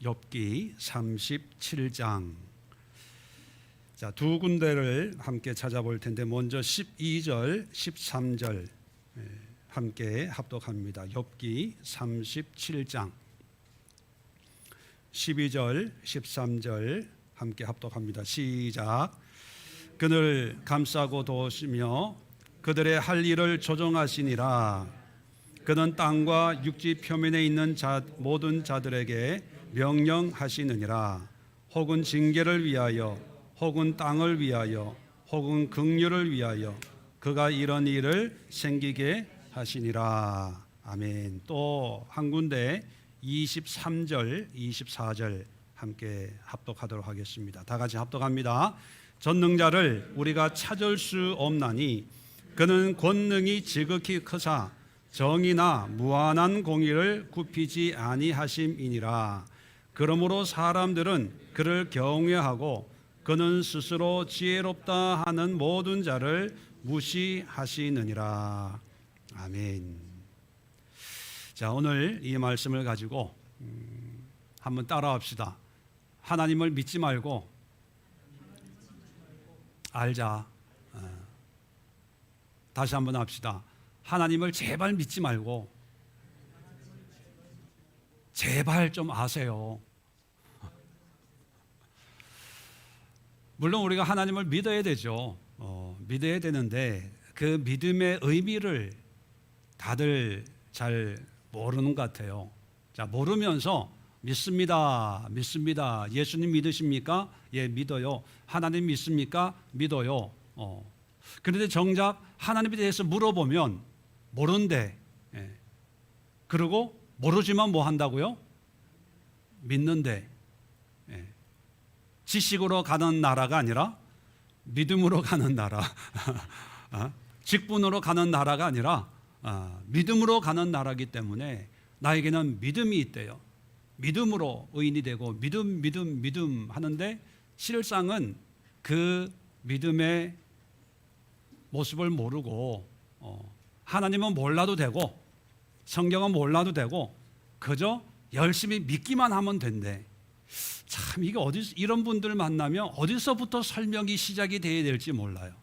욥기 37장. 자, 두 군데를 함께 찾아볼 텐데 먼저 12절, 13절 함께 합독합니다. 욥기 37장 12절, 13절 함께 합독합니다. 시작. 그늘 감싸고 도우시며 그들의 할 일을 조정하시니라. 그는 땅과 육지 표면에 있는 모든 자들에게 명령하시느니라. 혹은 징계를 위하여, 혹은 땅을 위하여, 혹은 긍휼을 위하여 그가 이런 일을 생기게 하시니라. 아멘. 또 한 군데 23절, 24절 함께 합독하도록 하겠습니다. 다 같이 합독합니다. 전능자를 우리가 찾을 수 없나니 그는 권능이 지극히 크사 정의나 무한한 공의를 굽히지 아니하심이니라. 그러므로 사람들은 그를 경외하고 그는 스스로 지혜롭다 하는 모든 자를 무시하시느니라. 아멘. 자, 오늘 이 말씀을 가지고 한번 따라합시다. 하나님을 믿지 말고 알자. 다시 한번 합시다. 하나님을 제발 믿지 말고 제발 좀 아세요. 물론 우리가 하나님을 믿어야 되죠. 믿어야 되는데 그 믿음의 의미를 다들 잘 모르는 것 같아요. 자, 모르면서 믿습니다. 믿습니다. 예수님 믿으십니까? 예, 믿어요. 하나님 믿습니까? 믿어요. 그런데 정작 하나님에 대해서 물어보면 모른대. 예. 그리고 모르지만 뭐 한다고요? 믿는데. 예. 지식으로 가는 나라가 아니라 믿음으로 가는 나라. 직분으로 가는 나라가 아니라 믿음으로 가는 나라이기 때문에 나에게는 믿음이 있대요. 믿음으로 의인이 되고 믿음 하는데 실상은 그 믿음의 모습을 모르고 하나님은 몰라도 되고 성경은 몰라도 되고 그저 열심히 믿기만 하면 된대. 참 이게 이런 분들 만나면 어디서부터 설명이 시작이 돼야 될지 몰라요.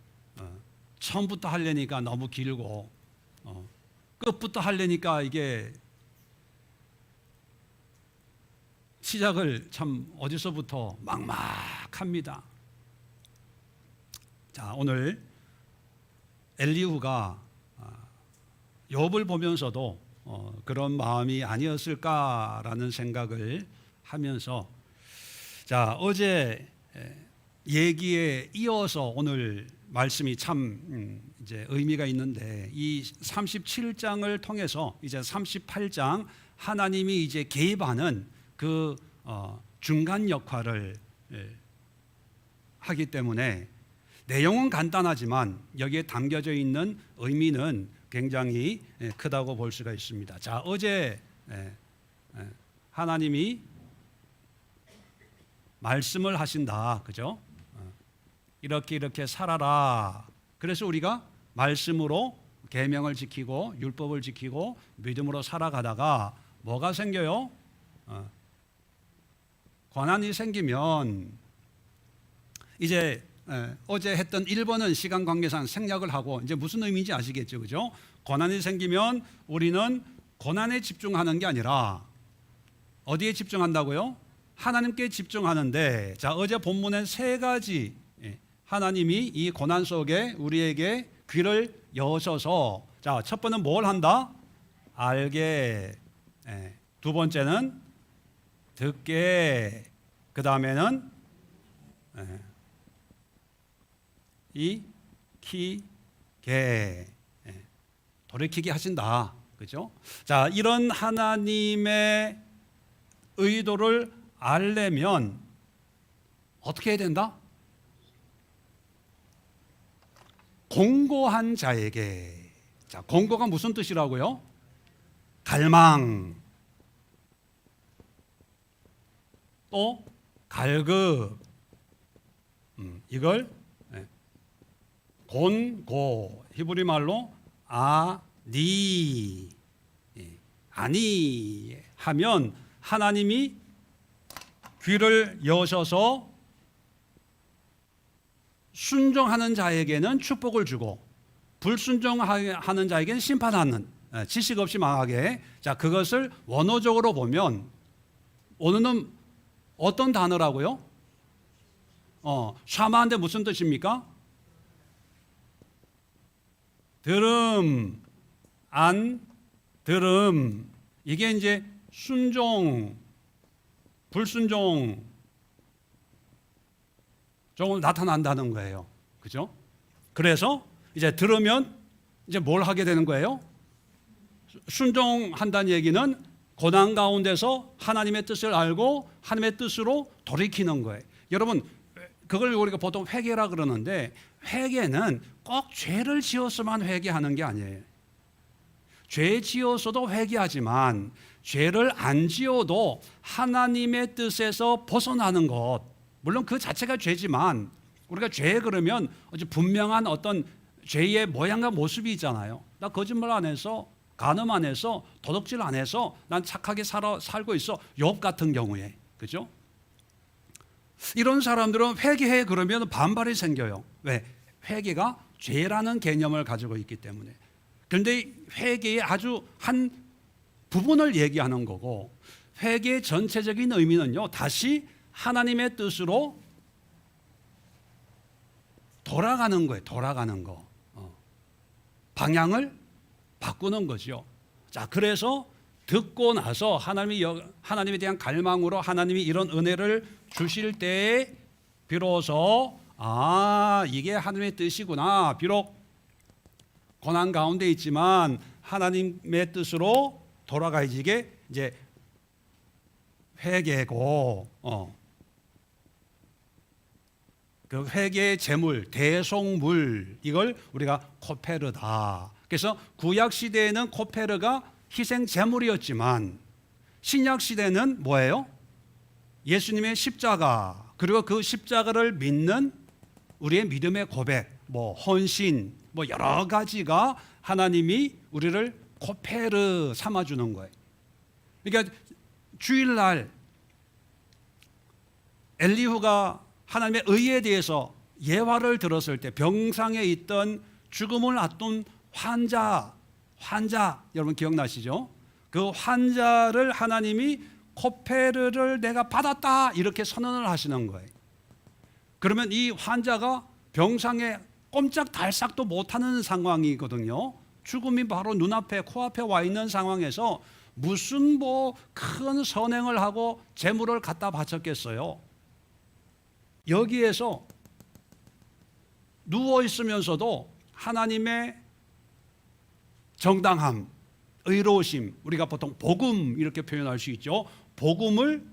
처음부터 하려니까 너무 길고 끝부터 하려니까 이게 시작을 참 어디서부터 막막합니다. 자, 오늘 엘리후가 욥을 보면서도 그런 마음이 아니었을까라는 생각을 하면서 자, 어제 얘기에 이어서 오늘 말씀이 참 이제 의미가 있는데 이 37장을 통해서 이제 38장 하나님이 이제 개입하는 그 중간 역할을 하기 때문에 내용은 간단하지만 여기에 담겨져 있는 의미는 굉장히 크다고 볼 수가 있습니다. 자, 어제 하나님이 말씀을 하신다, 그죠? 이렇게 살아라. 그래서 우리가 말씀으로 계명을 지키고 율법을 지키고 믿음으로 살아가다가 뭐가 생겨요? 권한이 생기면 이제 어제 했던 1번은 시간 관계상 생략을 하고 이제 무슨 의미인지 아시겠죠, 그죠? 권한이 생기면 우리는 권한에 집중하는 게 아니라 어디에 집중한다고요? 하나님께 집중하는데 자, 어제 본문에 세 가지 하나님이 이 고난 속에 우리에게 귀를 여셔서 자, 첫 번째는 뭘 한다? 알게. 두 번째는 듣게. 그 다음에는 익히게. 돌이키게 하신다. 그죠? 자, 이런 하나님의 의도를 알려면 어떻게 해야 된다? 공고한 자에게. 자, 공고가 무슨 뜻이라고요? 갈망. 또 갈급. 이걸 곤고, 히브리 말로 아니 하면 하나님이 귀를 여셔서 순종하는 자에게는 축복을 주고 불순종하는 자에게는 심판하는, 지식 없이 망하게. 자, 그것을 원어적으로 보면 원어는 어떤 단어라고요? 샤마인데 무슨 뜻입니까? 들음, 안 들음. 이게 이제 순종, 불순종 조금 나타난다는 거예요. 그죠? 그래서 이제 들으면 이제 뭘 하게 되는 거예요? 순종한다는 얘기는 고난 가운데서 하나님의 뜻을 알고 하나님의 뜻으로 돌이키는 거예요. 여러분, 그걸 우리가 보통 회개라 그러는데, 회개는 꼭 죄를 지었으면 회개하는 게 아니에요. 죄 지었어도 회개하지만 죄를 안 지어도 하나님의 뜻에서 벗어나는 것, 물론 그 자체가 죄지만 우리가 죄 그러면 아주 분명한 어떤 죄의 모양과 모습이 있잖아요. 나 거짓말 안 해서, 간음 안 해서, 도둑질 안 해서 난 착하게 살고 있어. 욥 같은 경우에. 그죠? 이런 사람들은 회개해 그러면 반발이 생겨요. 왜? 회개가 죄라는 개념을 가지고 있기 때문에. 그런데 회개의 아주 한 부분을 얘기하는 거고, 회개의 전체적인 의미는요, 다시 하나님의 뜻으로 돌아가는 거예요. 돌아가는 거. 방향을 바꾸는 거죠. 자, 그래서 듣고 나서 하나님에 대한 갈망으로 하나님이 이런 은혜를 주실 때에 비로소 이게 하나님의 뜻이구나. 비록 고난 가운데 있지만 하나님의 뜻으로 돌아가야지. 이게 이제 회개고, 그 회개의 제물, 대속물, 이걸 우리가 코페르다. 그래서 구약 시대에는 코페르가 희생 제물이었지만 신약 시대는 뭐예요? 예수님의 십자가, 그리고 그 십자가를 믿는 우리의 믿음의 고백, 헌신, 여러 가지가 하나님이 우리를 코페르 삼아주는 거예요. 그러니까 주일날 엘리후가 하나님의 의에 대해서 예화를 들었을 때 병상에 있던 죽음을 앞둔 환자, 여러분 기억나시죠? 그 환자를 하나님이 코페르를 내가 받았다 이렇게 선언을 하시는 거예요. 그러면 이 환자가 병상에 꼼짝달싹도 못하는 상황이거든요. 죽음이 바로 눈앞에 코앞에 와 있는 상황에서 무슨 큰 선행을 하고 재물을 갖다 바쳤겠어요. 여기에서 누워 있으면서도 하나님의 정당함, 의로우심, 우리가 보통 복음 이렇게 표현할 수 있죠. 복음을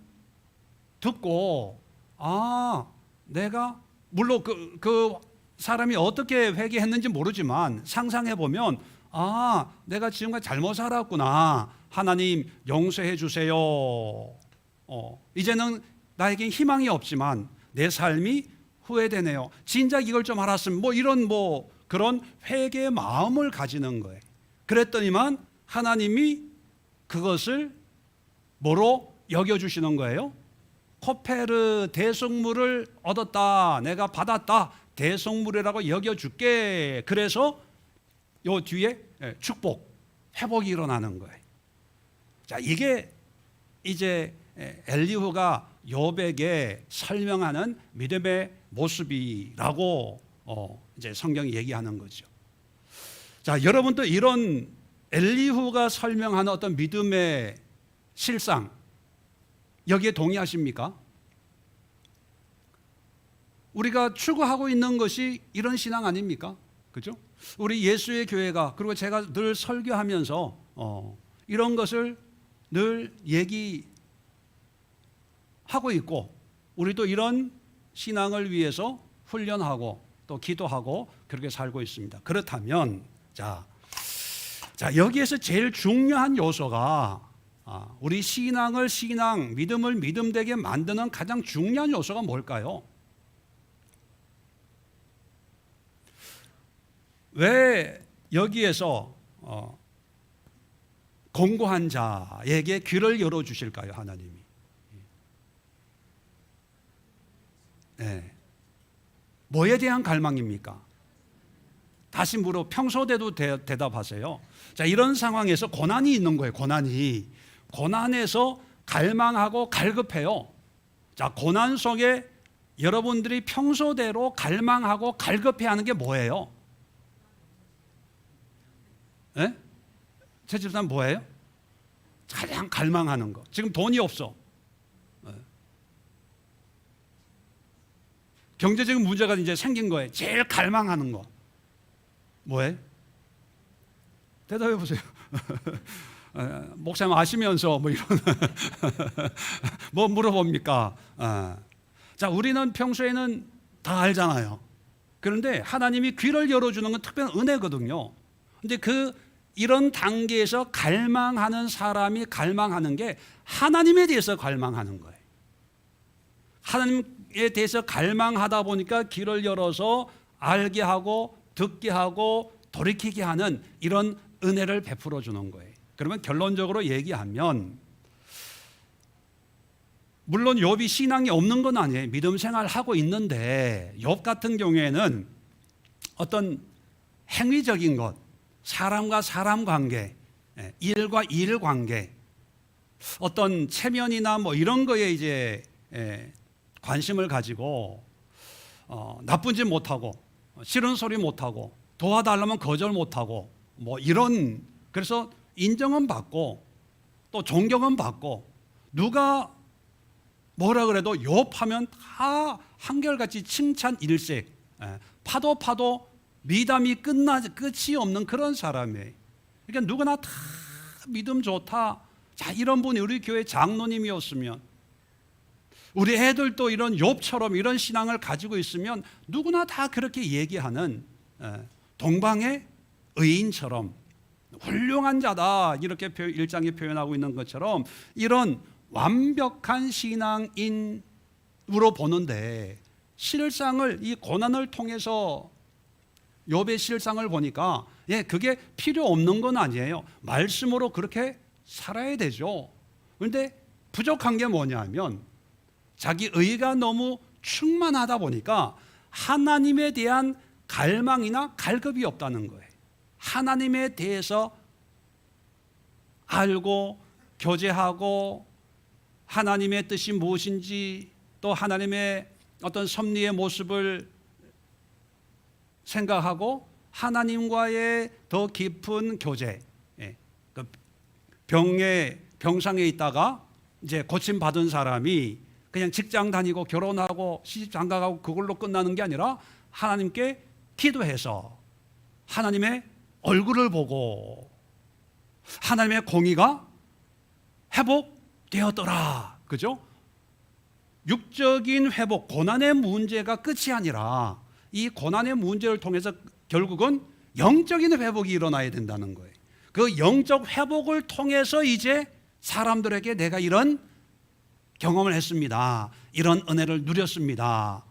듣고 내가 물론 그 사람이 어떻게 회개했는지 모르지만 상상해 보면 내가 지금까지 잘못 살았구나. 하나님 용서해 주세요. 이제는 나에겐 희망이 없지만 내 삶이 후회되네요. 진작 이걸 좀 알았으면 이런 그런 회개의 마음을 가지는 거예요. 그랬더니만 하나님이 그것을 뭐로 여겨주시는 거예요? 코페르 대속물을 얻었다. 내가 받았다. 대속물이라고 여겨줄게. 그래서 요 뒤에 축복, 회복이 일어나는 거예요. 자, 이게 이제 엘리후가 욥에게 설명하는 믿음의 모습이라고 이제 성경이 얘기하는 거죠. 자, 여러분도 이런 엘리후가 설명하는 어떤 믿음의 실상, 여기에 동의하십니까? 우리가 추구하고 있는 것이 이런 신앙 아닙니까? 그죠? 우리 예수의 교회가, 그리고 제가 늘 설교하면서 이런 것을 늘 얘기하고 있고, 우리도 이런 신앙을 위해서 훈련하고 또 기도하고 그렇게 살고 있습니다. 그렇다면 자, 여기에서 제일 중요한 요소가 우리 신앙을 믿음을 믿음되게 만드는 가장 중요한 요소가 뭘까요? 왜 여기에서 공고한 자에게 귀를 열어주실까요? 하나님이. 예. 뭐에 대한 갈망입니까? 다시 평소 때도 대답하세요. 자, 이런 상황에서 고난이 있는 거예요. 고난에서 갈망하고 갈급해요. 자, 고난 속에 여러분들이 평소대로 갈망하고 갈급해 하는 게 뭐예요? 예? 제 집사람 뭐예요? 가장 갈망하는 거. 지금 돈이 없어. 경제적인 문제가 이제 생긴 거예요. 제일 갈망하는 거 뭐예요? 대답해 보세요. 목사님 아시면서 뭐 이런 뭐 물어봅니까? 자, 우리는 평소에는 다 알잖아요. 그런데 하나님이 귀를 열어주는 건 특별한 은혜거든요. 근데 이런 단계에서 갈망하는 사람이 갈망하는 게 하나님에 대해서 갈망하는 거예요. 하나님에 대해서 갈망하다 보니까 귀를 열어서 알게 하고 듣게 하고 돌이키게 하는 이런 은혜를 베풀어 주는 거예요. 그러면 결론적으로 얘기하면, 물론 욥이 신앙이 없는 건 아니에요. 믿음 생활을 하고 있는데, 욥 같은 경우에는 어떤 행위적인 것, 사람과 사람 관계, 일과 일 관계, 어떤 체면이나 뭐 이런 거에 이제 관심을 가지고 나쁜 짓 못하고 싫은 소리 못하고 도와달라면 거절 못하고 뭐 이런, 그래서 인정은 받고 또 존경은 받고, 누가 뭐라 그래도 욥하면 다 한결같이 칭찬 일색, 파도 미담이 끝이 없는 그런 사람이에요. 그러니까 누구나 다 믿음 좋다. 자, 이런 분이 우리 교회 장로님이었으면, 우리 애들도 이런 욥처럼 이런 신앙을 가지고 있으면 누구나 다 그렇게 얘기하는 동방의 의인처럼 훌륭한 자다, 이렇게 1장에 표현하고 있는 것처럼 이런 완벽한 신앙인으로 보는데, 실상을, 이 고난을 통해서 욥의 실상을 보니까 그게 필요 없는 건 아니에요. 말씀으로 그렇게 살아야 되죠. 그런데 부족한 게 뭐냐면, 자기 의가 너무 충만하다 보니까 하나님에 대한 갈망이나 갈급이 없다는 거예요. 하나님에 대해서 알고 교제하고 하나님의 뜻이 무엇인지, 또 하나님의 어떤 섭리의 모습을 생각하고 하나님과의 더 깊은 교제, 병상에 있다가 이제 고침 받은 사람이 그냥 직장 다니고 결혼하고 시집 장가가고 그걸로 끝나는 게 아니라 하나님께 기도해서 하나님의 얼굴을 보고 하나님의 공의가 회복되었더라. 그죠? 육적인 회복, 고난의 문제가 끝이 아니라 이 고난의 문제를 통해서 결국은 영적인 회복이 일어나야 된다는 거예요. 그 영적 회복을 통해서 이제 사람들에게 내가 이런 경험을 했습니다, 이런 은혜를 누렸습니다,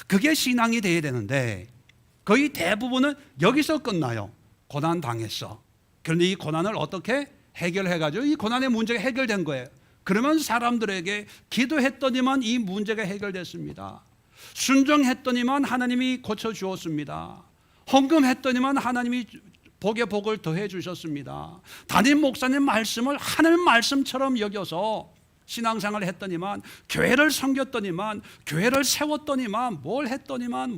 그게 신앙이 돼야 되는데, 거의 대부분은 여기서 끝나요. 고난 당했어. 그런데 이 고난을 어떻게 해결해가지고 이 고난의 문제가 해결된 거예요. 그러면 사람들에게 기도했더니만 이 문제가 해결됐습니다, 순종했더니만 하나님이 고쳐주었습니다, 헌금했더니만 하나님이 복의 복을 더해 주셨습니다, 담임 목사님 말씀을 하늘 말씀처럼 여겨서 신앙생활을 했더니만, 교회를 섬겼더니만, 교회를 세웠더니만, 뭘 했더니만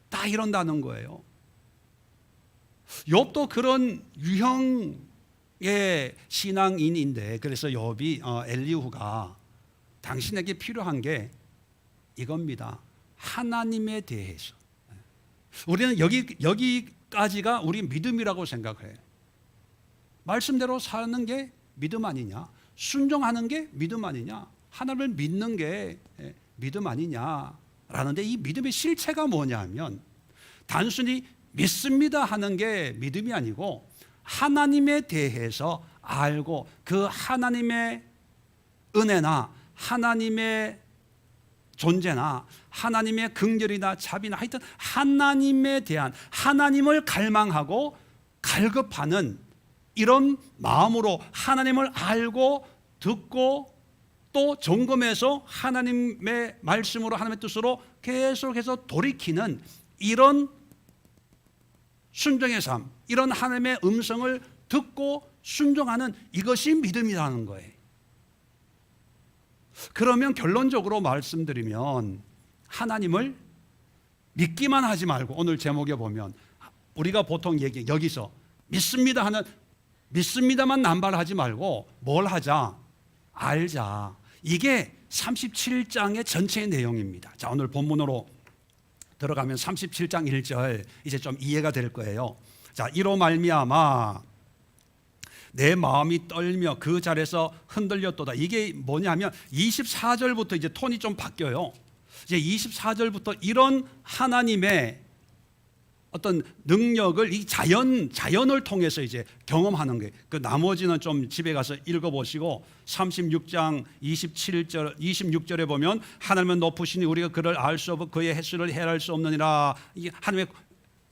다 이런다는 거예요. 욥도 그런 유형의 신앙인인데, 그래서 욥이 엘리후가 당신에게 필요한 게 이겁니다. 하나님에 대해서. 우리는 여기까지가 우리 믿음이라고 생각해요. 말씀대로 사는 게 믿음 아니냐, 순종하는 게 믿음 아니냐, 하나님을 믿는 게 믿음 아니냐라는데, 이 믿음의 실체가 뭐냐면 단순히 믿습니다 하는 게 믿음이 아니고, 하나님에 대해서 알고 그 하나님의 은혜나 하나님의 존재나 하나님의 긍휼이나 자비나 하여튼 하나님에 대한, 하나님을 갈망하고 갈급하는 이런 마음으로 하나님을 알고 듣고 또 점검해서 하나님의 말씀으로 하나님의 뜻으로 계속해서 돌이키는 이런 순종의 삶, 이런 하나님의 음성을 듣고 순종하는 이것이 믿음이라는 거예요. 그러면 결론적으로 말씀드리면 하나님을 믿기만 하지 말고, 오늘 제목에 보면 우리가 보통 여기서 믿습니다 하는, 믿습니다만 남발하지 말고 뭘 하자? 알자. 이게 37장의 전체의 내용입니다. 자, 오늘 본문으로 들어가면 37장 1절 이제 좀 이해가 될 거예요. 자, 이로 말미암아 내 마음이 떨며 그 자리에서 흔들렸도다. 이게 뭐냐면 24절부터 이제 톤이 좀 바뀌어요. 이제 24절부터 이런 하나님의 어떤 능력을 이 자연을 통해서 이제 경험하는 거예요. 그 나머지는 좀 집에 가서 읽어보시고 36장 26절에 보면 하나님은 높으시니 우리가 그를 알 수 없고 그의 횟수를 헤아릴 수 없느니라. 이게 하나님의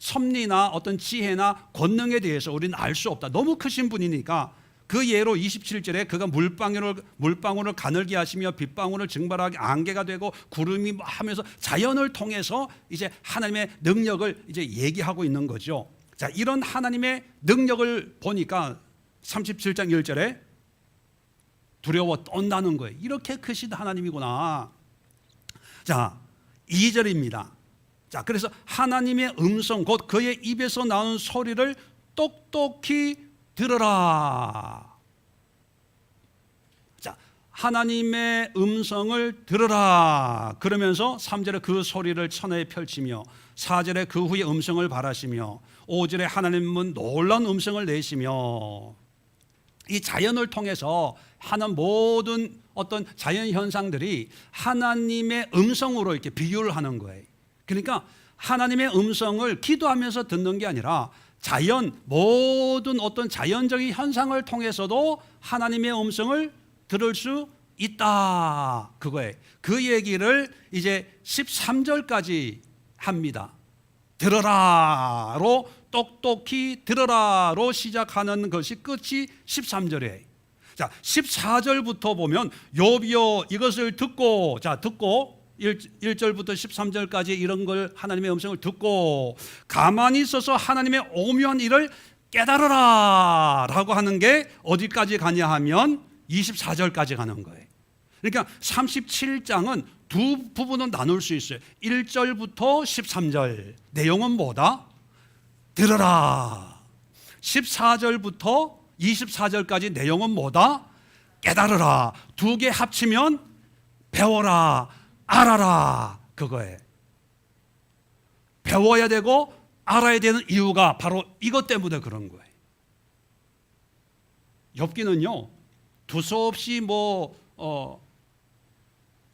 섭리나 어떤 지혜나 권능에 대해서 우리는 알 수 없다. 너무 크신 분이니까 그 예로 27절에 그가 물방울을 가늘게 하시며 빗방울을 증발하게 안개가 되고 구름이 하면서 자연을 통해서 이제 하나님의 능력을 이제 얘기하고 있는 거죠. 자, 이런 하나님의 능력을 보니까 37장 1절에 두려워 떤다는 거예요. 이렇게 크신 하나님이구나. 자, 2절입니다. 자, 그래서 하나님의 음성 곧 그의 입에서 나오는 소리를 똑똑히 들으라. 자, 하나님의 음성을 들으라. 그러면서 3절에 그 소리를 천하에 펼치며 4절에 그 후에 음성을 바라시며 5절에 하나님은 놀라운 음성을 내시며, 이 자연을 통해서 하는 모든 어떤 자연 현상들이 하나님의 음성으로 이렇게 비유를 하는 거예요. 그러니까 하나님의 음성을 기도하면서 듣는 게 아니라 모든 어떤 자연적인 현상을 통해서도 하나님의 음성을 들을 수 있다. 그거예요. 그 얘기를 이제 13절까지 합니다. 들어라로, 똑똑히 들어라로 시작하는 것이 끝이 13절이에요. 자, 14절부터 보면 욥이여 이것을 듣고, 자, 듣고 1절부터 13절까지 이런 걸 하나님의 음성을 듣고 가만히 있어서 하나님의 오묘한 일을 깨달으라 라고 하는 게 어디까지 가냐 하면 24절까지 가는 거예요. 그러니까 37장은 두 부분은 나눌 수 있어요. 1절부터 13절 내용은 뭐다? 들으라. 14절부터 24절까지 내용은 뭐다? 깨달으라. 두 개 합치면 배워라, 알아라, 그거예요. 배워야 되고 알아야 되는 이유가 바로 이것 때문에 그런 거예요. 욥기는요 두서없이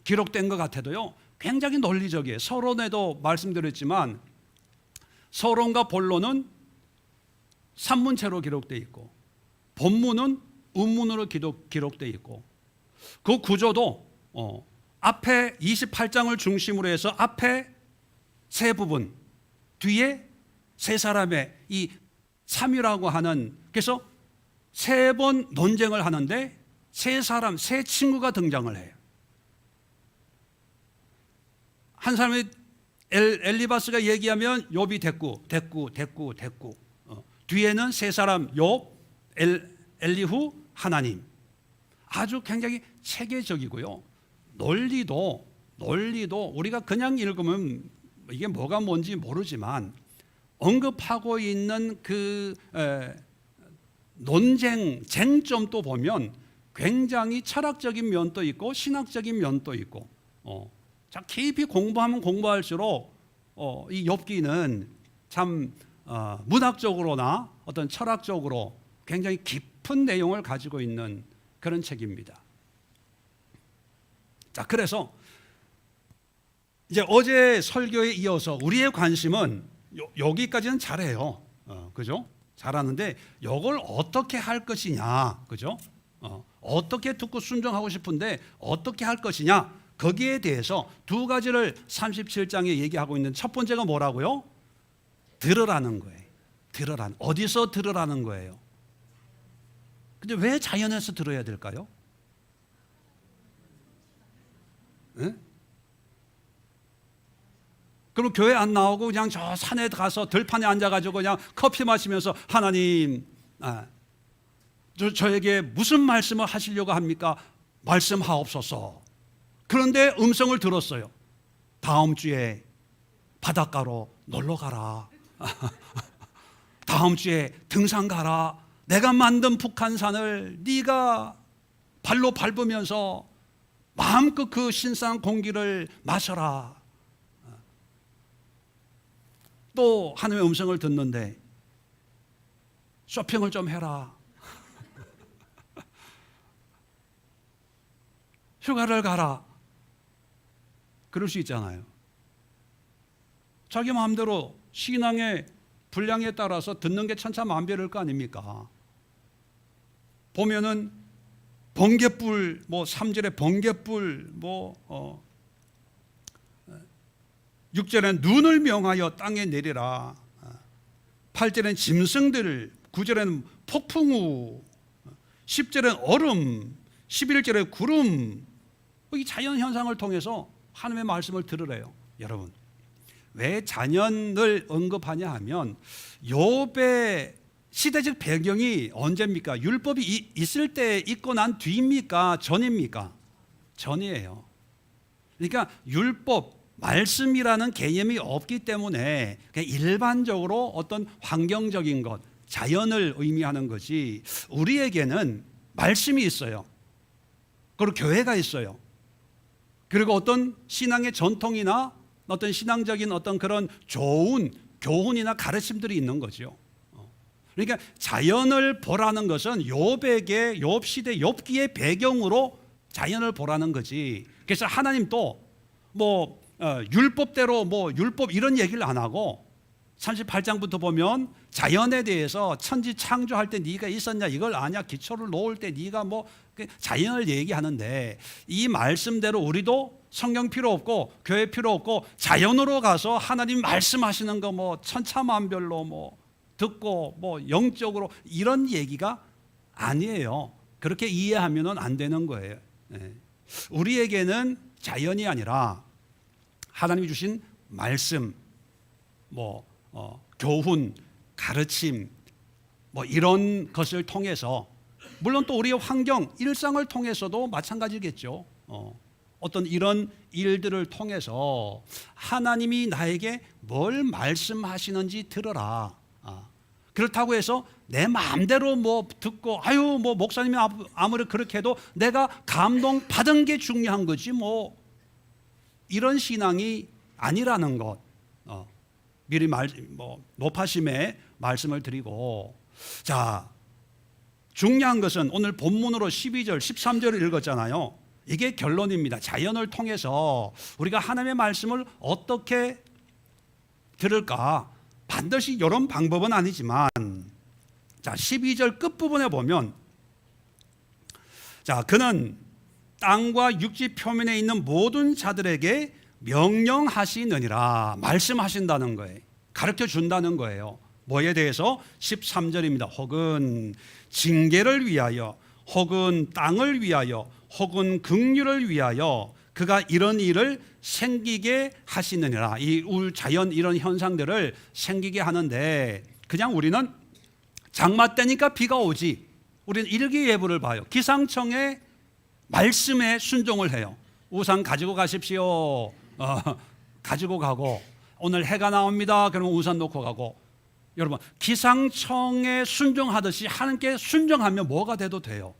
기록된 것 같아도요 굉장히 논리적이에요. 서론에도 말씀드렸지만 서론과 본론은 산문체로 기록되어 있고 본문은 운문으로 기록되어 있고, 그 구조도 앞에 28장을 중심으로 해서 앞에 세 부분, 뒤에 세 사람의 이 삼위라고 하는, 그래서 세 번 논쟁을 하는데 세 사람, 세 친구가 등장을 해요. 한 사람이 엘리바스가 얘기하면 욥이 대꾸. 뒤에는 세 사람, 욥, 엘리후, 하나님. 아주 굉장히 체계적이고요. 논리도 우리가 그냥 읽으면 이게 뭐가 뭔지 모르지만 언급하고 있는 그 쟁점도 보면 굉장히 철학적인 면도 있고 신학적인 면도 있고, 자, 깊이 공부하면 공부할수록 이 욥기는 참 문학적으로나 어떤 철학적으로 굉장히 깊은 내용을 가지고 있는 그런 책입니다. 자, 그래서 이제 어제 설교에 이어서 우리의 관심은 여기까지는 잘해요. 그죠? 잘하는데 이걸 어떻게 할 것이냐, 그죠? 어떻게 듣고 순종하고 싶은데 어떻게 할 것이냐, 거기에 대해서 두 가지를 37장에 얘기하고 있는 첫 번째가 뭐라고요? 들으라는 거예요. 어디서 들으라는 거예요? 근데 왜 자연에서 들어야 될까요? 예? 그럼 교회 안 나오고 그냥 저 산에 가서 들판에 앉아가지고 그냥 커피 마시면서 하나님, 저에게 무슨 말씀을 하시려고 합니까? 말씀하옵소서. 그런데 음성을 들었어요. 다음 주에 바닷가로 놀러 가라. 다음 주에 등산 가라. 내가 만든 북한산을 네가 발로 밟으면서 마음껏 그 신선한 공기를 마셔라. 또 하나님의 음성을 듣는데 쇼핑을 좀 해라. 휴가를 가라. 그럴 수 있잖아요. 자기 마음대로 신앙의 분량에 따라서 듣는 게 천차만별일 거 아닙니까? 보면은 번갯불, 3절에 번갯불, 6절엔 눈을 명하여 땅에 내리라. 8절엔 짐승들, 9절엔 폭풍우, 10절엔 얼음, 11절에 구름. 이 자연 현상을 통해서 하나님의 말씀을 들으래요. 여러분, 왜 자연을 언급하냐 하면 욥의 시대적 배경이 언제입니까? 율법이 있을 때 있고 난 뒤입니까? 전입니까? 전이에요. 그러니까 율법, 말씀이라는 개념이 없기 때문에 그냥 일반적으로 어떤 환경적인 것, 자연을 의미하는 것이, 우리에게는 말씀이 있어요. 그리고 교회가 있어요. 그리고 어떤 신앙의 전통이나 어떤 신앙적인 어떤 그런 좋은 교훈이나 가르침들이 있는 거죠. 그러니까 자연을 보라는 것은 욥에게, 욥 시대, 욥기의 배경으로 자연을 보라는 거지. 그래서 하나님도 율법대로 율법 이런 얘기를 안 하고 38장부터 보면 자연에 대해서 천지 창조할 때 네가 있었냐, 이걸 아냐, 기초를 놓을 때 네가 자연을 얘기하는데, 이 말씀대로 우리도 성경 필요 없고 교회 필요 없고 자연으로 가서 하나님 말씀하시는 거 천차만별로 듣고 영적으로 이런 얘기가 아니에요. 그렇게 이해하면 안 되는 거예요. 우리에게는 자연이 아니라 하나님이 주신 말씀, 교훈, 가르침, 이런 것을 통해서, 물론 또 우리의 환경, 일상을 통해서도 마찬가지겠죠. 어떤 이런 일들을 통해서 하나님이 나에게 뭘 말씀하시는지 들어라. 그렇다고 해서 내 마음대로 듣고 목사님이 아무리 그렇게 해도 내가 감동 받은 게 중요한 거지 이런 신앙이 아니라는 것, 미리 높아심에 말씀을 드리고, 자, 중요한 것은 오늘 본문으로 12절, 13절을 읽었잖아요. 이게 결론입니다. 자연을 통해서 우리가 하나님의 말씀을 어떻게 들을까? 반드시 이런 방법은 아니지만, 자, 12절 끝부분에 보면, 자, 그는 땅과 육지 표면에 있는 모든 자들에게 명령하시느니라. 말씀하신다는 거예요. 가르쳐 준다는 거예요. 뭐에 대해서? 13절입니다. 혹은 징계를 위하여, 혹은 땅을 위하여, 혹은 긍휼을 위하여 그가 이런 일을 생기게 하시느니라. 이 자연 이런 현상들을 생기게 하는데, 그냥 우리는 장마 때니까 비가 오지, 우리는 일기예보를 봐요. 기상청의 말씀에 순종을 해요. 우산 가지고 가십시오. 가지고 가고, 오늘 해가 나옵니다. 그러면 우산 놓고 가고. 여러분, 기상청에 순종하듯이 하나님께 순종하면 뭐가 돼도 돼요.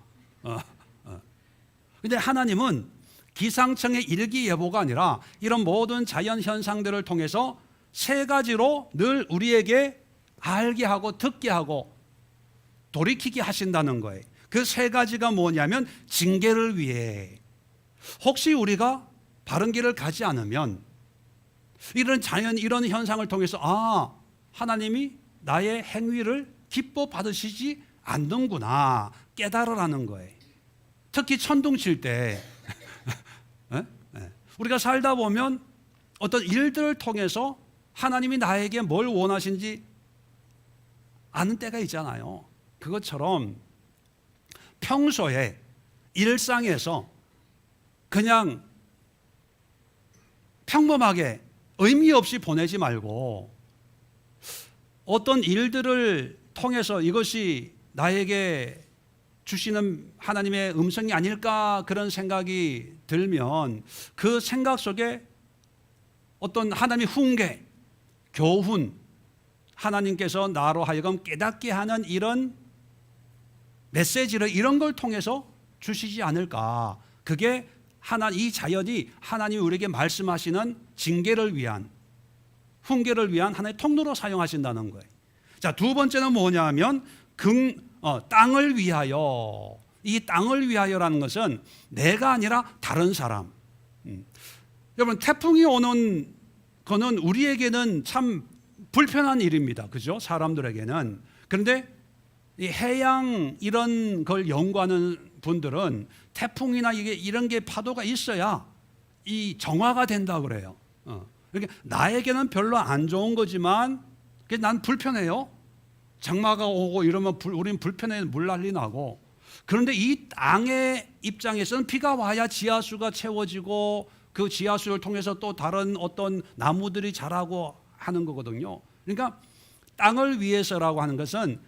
근데 하나님은 기상청의 일기예보가 아니라 이런 모든 자연 현상들을 통해서 세 가지로 늘 우리에게 알게 하고 듣게 하고 돌이키게 하신다는 거예요. 그 세 가지가 뭐냐면 징계를 위해, 혹시 우리가 바른 길을 가지 않으면 이런 자연 이런 현상을 통해서 하나님이 나의 행위를 기뻐 받으시지 않는구나 깨달으라는 거예요. 특히 천둥 칠 때 우리가 살다 보면 어떤 일들을 통해서 하나님이 나에게 뭘 원하신지 아는 때가 있잖아요. 그것처럼 평소에 일상에서 그냥 평범하게 의미 없이 보내지 말고 어떤 일들을 통해서 이것이 나에게 주시는 하나님의 음성이 아닐까 그런 생각이 들면 그 생각 속에 어떤 하나님의 훈계, 교훈, 하나님께서 나로 하여금 깨닫게 하는 이런 메시지를 이런 걸 통해서 주시지 않을까. 그게 이 자연이 하나님이 우리에게 말씀하시는 징계를 위한, 훈계를 위한 하나의 통로로 사용하신다는 거예요. 자, 두 번째는 뭐냐면 땅을 위하여. 이 땅을 위하여라는 것은 내가 아니라 다른 사람. 여러분, 태풍이 오는 거는 우리에게는 참 불편한 일입니다. 그죠? 사람들에게는. 그런데 이 해양 이런 걸 연구하는 분들은 태풍이나 이런 게 파도가 있어야 이 정화가 된다 그래요. 그러니까 나에게는 별로 안 좋은 거지만 난 불편해요. 장마가 오고 이러면 우리는 불편해, 물난리 나고. 그런데 이 땅의 입장에서는 비가 와야 지하수가 채워지고 그 지하수를 통해서 또 다른 어떤 나무들이 자라고 하는 거거든요. 그러니까 땅을 위해서라고 하는 것은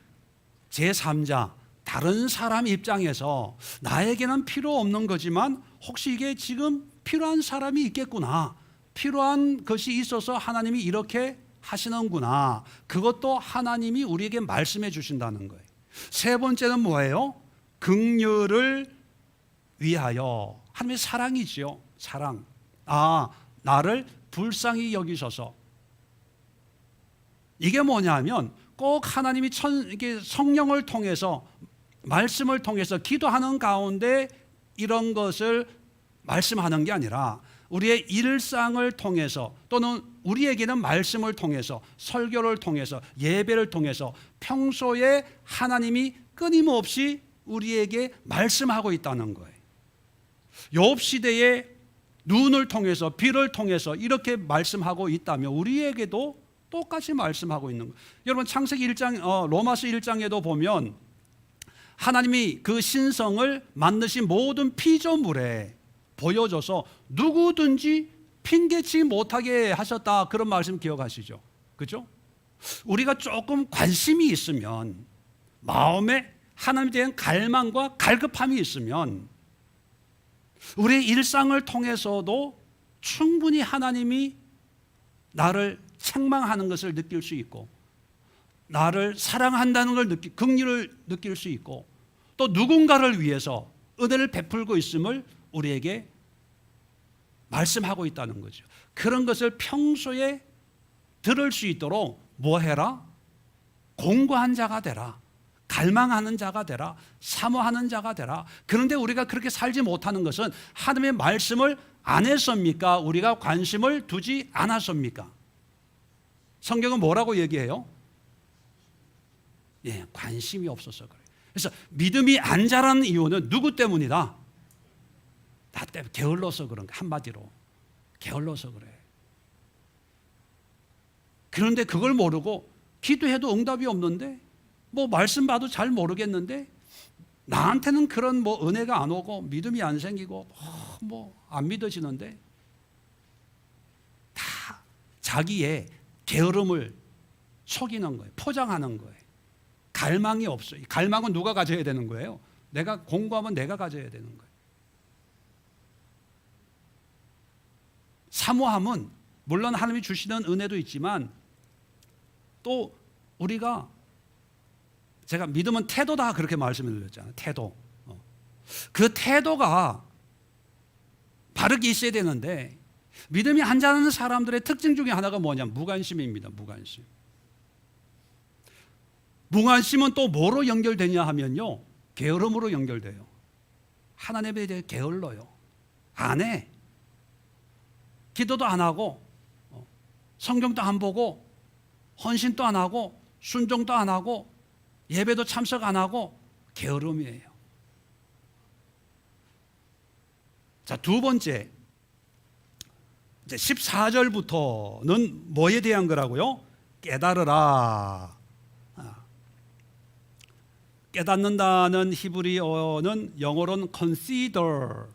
제3자, 다른 사람 입장에서 나에게는 필요 없는 거지만 혹시 이게 지금 필요한 사람이 있겠구나, 필요한 것이 있어서 하나님이 이렇게 하시는구나, 그것도 하나님이 우리에게 말씀해 주신다는 거예요. 세 번째는 뭐예요? 긍휼을 위하여. 하나님의 사랑이지요. 사랑. 나를 불쌍히 여기셔서. 이게 뭐냐면 꼭 하나님이 이게 성령을 통해서, 말씀을 통해서 기도하는 가운데 이런 것을 말씀하는 게 아니라 우리의 일상을 통해서, 또는 우리에게는 말씀을 통해서, 설교를 통해서, 예배를 통해서 평소에 하나님이 끊임없이 우리에게 말씀하고 있다는 거예요. 욥 시대에 눈을 통해서, 비를 통해서 이렇게 말씀하고 있다면 우리에게도 똑같이 말씀하고 있는 거예요. 여러분, 창세기 1장, 로마서 1장에도 보면 하나님이 그 신성을 만드신 모든 피조물에 보여줘서 누구든지 핑계치 못하게 하셨다, 그런 말씀 기억하시죠? 그죠? 우리가 조금 관심이 있으면, 마음에 하나님에 대한 갈망과 갈급함이 있으면 우리의 일상을 통해서도 충분히 하나님이 나를 책망하는 것을 느낄 수 있고, 나를 사랑한다는 걸 긍휼을 느낄 수 있고, 또 누군가를 위해서 은혜를 베풀고 있음을 우리에게 말씀하고 있다는 거죠. 그런 것을 평소에 들을 수 있도록 뭐 해라? 공고한 자가 되라. 갈망하는 자가 되라. 사모하는 자가 되라. 그런데 우리가 그렇게 살지 못하는 것은 하나님의 말씀을 안 했습니까? 우리가 관심을 두지 않았습니까? 성경은 뭐라고 얘기해요? 관심이 없어서 그래요. 그래서 믿음이 안 자라는 이유는 누구 때문이다? 나 때문에 게을러서 그런 거야. 한마디로 게을러서 그래. 그런데 그걸 모르고 기도해도 응답이 없는데, 뭐 말씀 봐도 잘 모르겠는데, 나한테는 그런 뭐 은혜가 안 오고 믿음이 안 생기고 뭐 안 믿어지는데, 다 자기의 게으름을 속이는 거예요. 포장하는 거예요. 갈망이 없어요. 갈망은 누가 가져야 되는 거예요? 내가 공부하면 내가 가져야 되는 거예요. 사모함은 물론 하나님이 주시는 은혜도 있지만, 또 우리가, 제가 믿음은 태도다 그렇게 말씀을 드렸잖아요. 태도. 그 태도가 바르게 있어야 되는데, 믿음이 안 자라는 사람들의 특징 중에 하나가 뭐냐면 무관심입니다. 무관심. 무관심은 또 뭐로 연결되냐 하면요, 게으름으로 연결돼요. 하나님에 대해 게을러요. 안 해. 기도도 안 하고, 성경도 안 보고, 헌신도 안 하고, 순종도 안 하고, 예배도 참석 안 하고, 게으름이에요. 자, 두 번째, 이제 14절부터는 뭐에 대한 거라고요? 깨달으라. 깨닫는다는 히브리어는 영어로는 consider,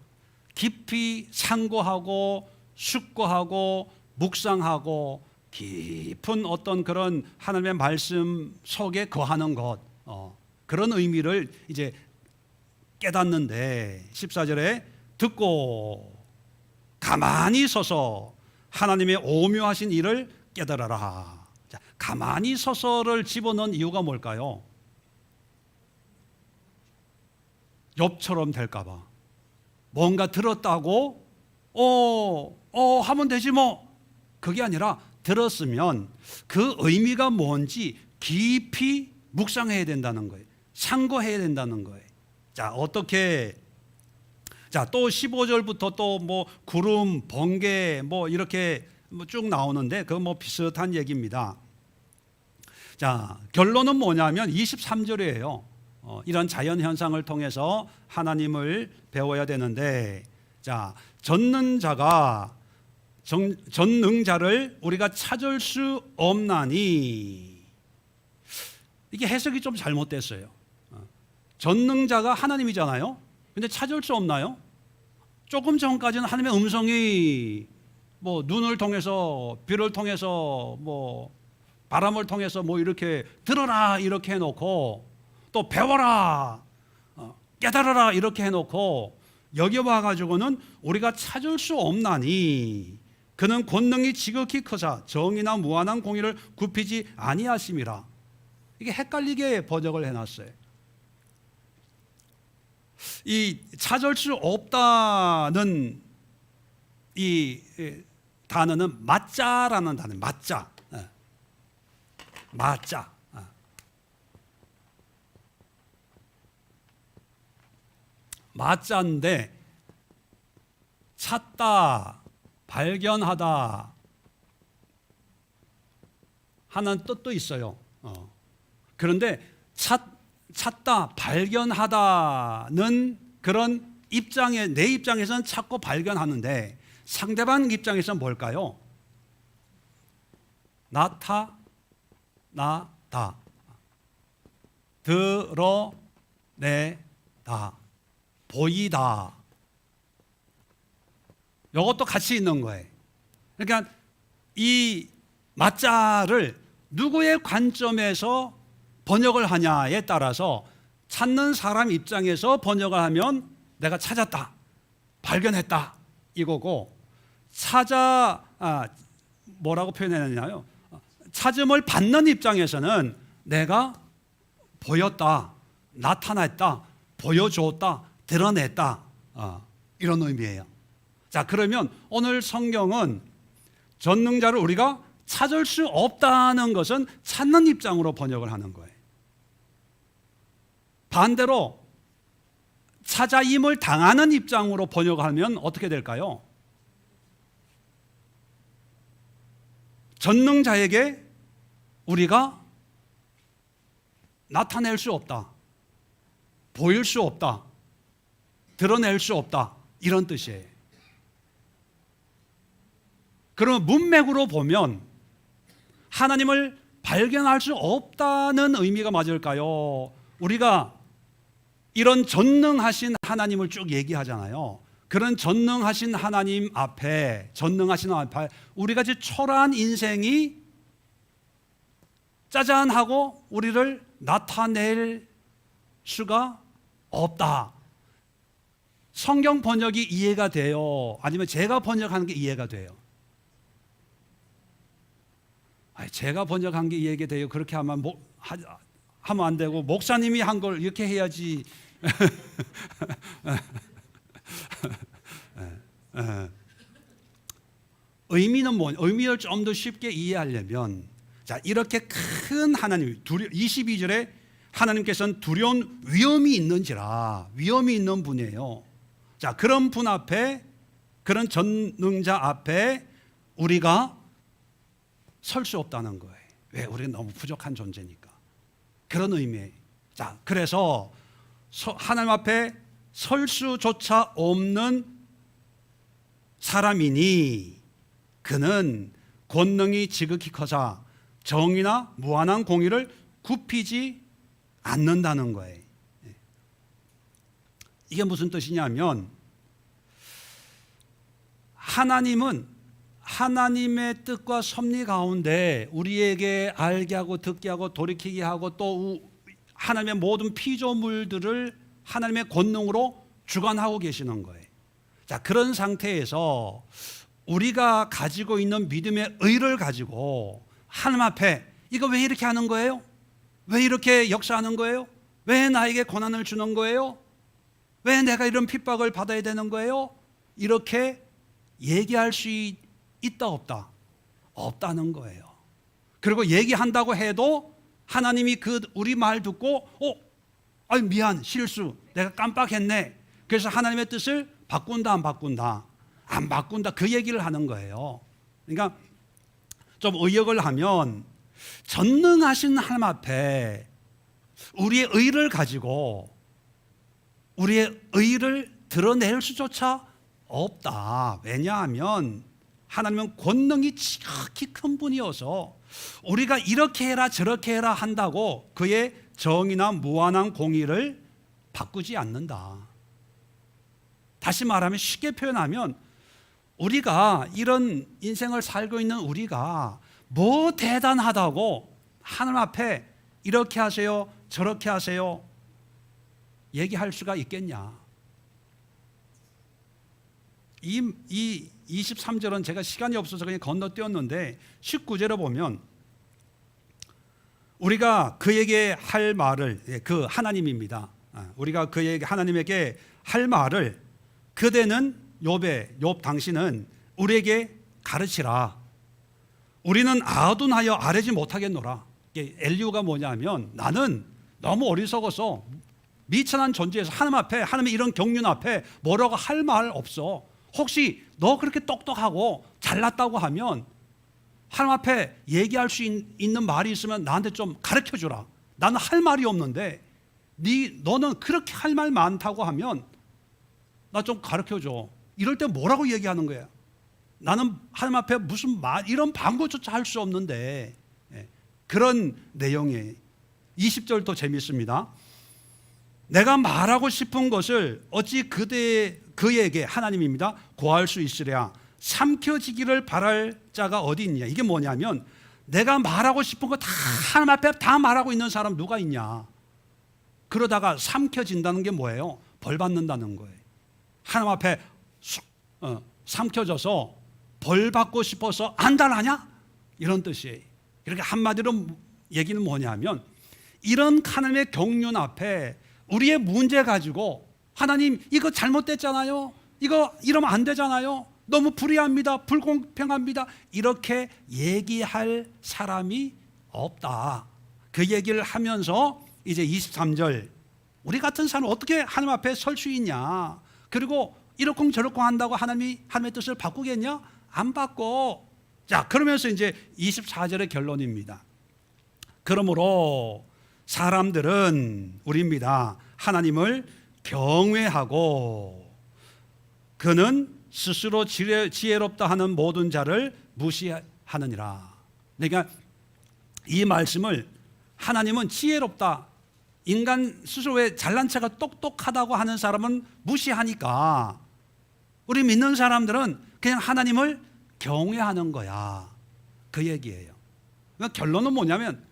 깊이 상고하고 숙고하고 묵상하고 깊은 어떤 그런 하나님의 말씀 속에 거하는 것, 그런 의미를 이제 깨닫는데 14절에 듣고 가만히 서서 하나님의 오묘하신 일을 깨달아라. 자, 가만히 서서를 집어넣은 이유가 뭘까요? 욥처럼 될까 봐. 뭔가 들었다고 하면 되지 뭐. 그게 아니라 들었으면 그 의미가 뭔지 깊이 묵상해야 된다는 거예요. 상고해야 된다는 거예요. 자, 어떻게, 자, 또 15절부터 또 뭐 구름, 번개 뭐 이렇게 쭉 나오는데 그건 뭐 비슷한 얘기입니다. 자, 결론은 뭐냐면 23절이에요. 이런 자연 현상을 통해서 하나님을 배워야 되는데, 자, 전능자를 우리가 찾을 수 없나니, 이게 해석이 좀 잘못됐어요. 전능자가 하나님이잖아요. 근데 찾을 수 없나요? 조금 전까지는 하나님의 음성이 뭐 눈을 통해서, 비를 통해서, 뭐 바람을 통해서 뭐 이렇게 들어라 이렇게 해놓고, 또 배워라, 깨달아라 이렇게 해놓고, 여기 와가지고는 우리가 찾을 수 없나니 그는 권능이 지극히 크사 정의나 무한한 공의를 굽히지 아니하심이라. 이게 헷갈리게 번역을 해놨어요. 이 찾을 수 없다는 이 단어는 맞자라는 단어, 맞자, 맞자. 맞자인데 찾다, 발견하다 하는 뜻도 있어요. 그런데 찾다, 발견하다는 그런 입장에, 내 입장에서는 찾고 발견하는데 상대방 입장에서는 뭘까요? 나타나다, 드러내다, 보이다. 이것도 같이 있는 거예요. 그러니까 이 맞자를 누구의 관점에서 번역을 하냐에 따라서 찾는 사람 입장에서 번역을 하면 내가 찾았다, 발견했다 이거고, 뭐라고 표현했냐요? 찾음을 받는 입장에서는 내가 보였다, 나타냈다, 보여줬다, 드러냈다, 이런 의미예요. 자, 그러면 오늘 성경은 전능자를 우리가 찾을 수 없다는 것은 찾는 입장으로 번역을 하는 거예요. 반대로 찾아임을 당하는 입장으로 번역하면 어떻게 될까요? 전능자에게 우리가 나타낼 수 없다, 보일 수 없다, 드러낼 수 없다, 이런 뜻이에요. 그러면 문맥으로 보면 하나님을 발견할 수 없다는 의미가 맞을까요? 우리가 이런 전능하신 하나님을 쭉 얘기하잖아요. 그런 전능하신 하나님 앞에 우리가 이제 초라한 인생이 짜잔하고 우리를 나타낼 수가 없다. 성경 번역이 이해가 돼요? 아니면 제가 번역하는 게 이해가 돼요? 제가 번역한 게 이해가 돼요. 그렇게 하면 하면 안 되고, 목사님이 한 걸 이렇게 해야지. 의미는 의미를 좀 더 쉽게 이해하려면, 자, 이렇게 큰 하나님, 22절에 하나님께서는 두려운 위험이 있는 분이에요. 자, 그런 분 앞에, 그런 전능자 앞에 우리가 설 수 없다는 거예요. 왜? 우리는 너무 부족한 존재니까. 그런 의미예요. 자, 그래서 하나님 앞에 설 수조차 없는 사람이니 그는 권능이 지극히 커서 정의나 무한한 공의를 굽히지 않는다는 거예요. 이게 무슨 뜻이냐면, 하나님은 하나님의 뜻과 섭리 가운데 우리에게 알게 하고 듣게 하고 돌이키게 하고 또 하나님의 모든 피조물들을 하나님의 권능으로 주관하고 계시는 거예요. 자, 그런 상태에서 우리가 가지고 있는 믿음의 의를 가지고 하나님 앞에 이거 왜 이렇게 하는 거예요? 왜 이렇게 역사하는 거예요? 왜 나에게 고난을 주는 거예요? 왜 내가 이런 핍박을 받아야 되는 거예요? 이렇게 얘기할 수 있다 없다? 없다는 거예요. 그리고 얘기한다고 해도 하나님이 우리 말 듣고 아유 미안 실수 내가 깜빡했네. 그래서 하나님의 뜻을 바꾼다 안 바꾼다? 안 바꾼다 그 얘기를 하는 거예요. 그러니까 좀 의역을 하면 전능하신 하나님 앞에 우리의 의를 가지고 우리의 의를 드러낼 수조차 없다. 왜냐하면 하나님은 권능이 지극히 큰 분이어서 우리가 이렇게 해라 저렇게 해라 한다고 그의 정의나 무한한 공의를 바꾸지 않는다. 다시 말하면 쉽게 표현하면 우리가 이런 인생을 살고 있는 우리가 뭐 대단하다고 하나님 앞에 이렇게 하세요 저렇게 하세요 얘기할 수가 있겠냐. 이 23절은 제가 시간이 없어서 그냥 건너뛰었는데 19절에 보면 우리가 그에게 할 말을 그 하나님입니다. 우리가 그에게 하나님에게 할 말을 그대는 욥 당신은 우리에게 가르치라. 우리는 아둔하여 아뢰지 못하겠노라. 엘리후가 뭐냐면 나는 너무 어리석어서 미천한 존재에서 하나님 앞에 하나님의 이런 경륜 앞에 뭐라고 할 말 없어. 혹시 너 그렇게 똑똑하고 잘났다고 하면 하나님 앞에 얘기할 수 있는 말이 있으면 나한테 좀 가르쳐 주라. 나는 할 말이 없는데 너는 그렇게 할 말 많다고 하면 나 좀 가르쳐 줘. 이럴 때 뭐라고 얘기하는 거야? 나는 하나님 앞에 무슨 말 이런 방구조차 할 수 없는데 그런 내용이 20절도 재밌습니다. 내가 말하고 싶은 것을 어찌 그에게 하나님입니다 고할 수 있으랴. 삼켜지기를 바랄 자가 어디 있냐. 이게 뭐냐면 내가 말하고 싶은 거 다 하나님 앞에 다 말하고 있는 사람 누가 있냐. 그러다가 삼켜진다는 게 뭐예요? 벌 받는다는 거예요. 하나님 앞에 삼켜져서 벌 받고 싶어서 안달하냐? 이런 뜻이에요. 이렇게 한마디로 얘기는 뭐냐면 이런 하나님의 경륜 앞에 우리의 문제 가지고 하나님 이거 잘못됐잖아요. 이거 이러면 안 되잖아요. 너무 불의합니다. 불공평합니다. 이렇게 얘기할 사람이 없다. 그 얘기를 하면서 이제 23절 우리 같은 사람은 어떻게 하나님 앞에 설 수 있냐. 그리고 이렇쿵 저렇쿵 한다고 하나님의 뜻을 바꾸겠냐? 안 바꿔. 자, 그러면서 이제 24절의 결론입니다. 그러므로 사람들은 우리입니다. 하나님을 경외하고 그는 스스로 지혜롭다 하는 모든 자를 무시하느니라. 그러니까 이 말씀을 하나님은 지혜롭다. 인간 스스로 왜 잘난 체가 똑똑하다고 하는 사람은 무시하니까 우리 믿는 사람들은 그냥 하나님을 경외하는 거야. 그 얘기예요. 그러니까 결론은 뭐냐면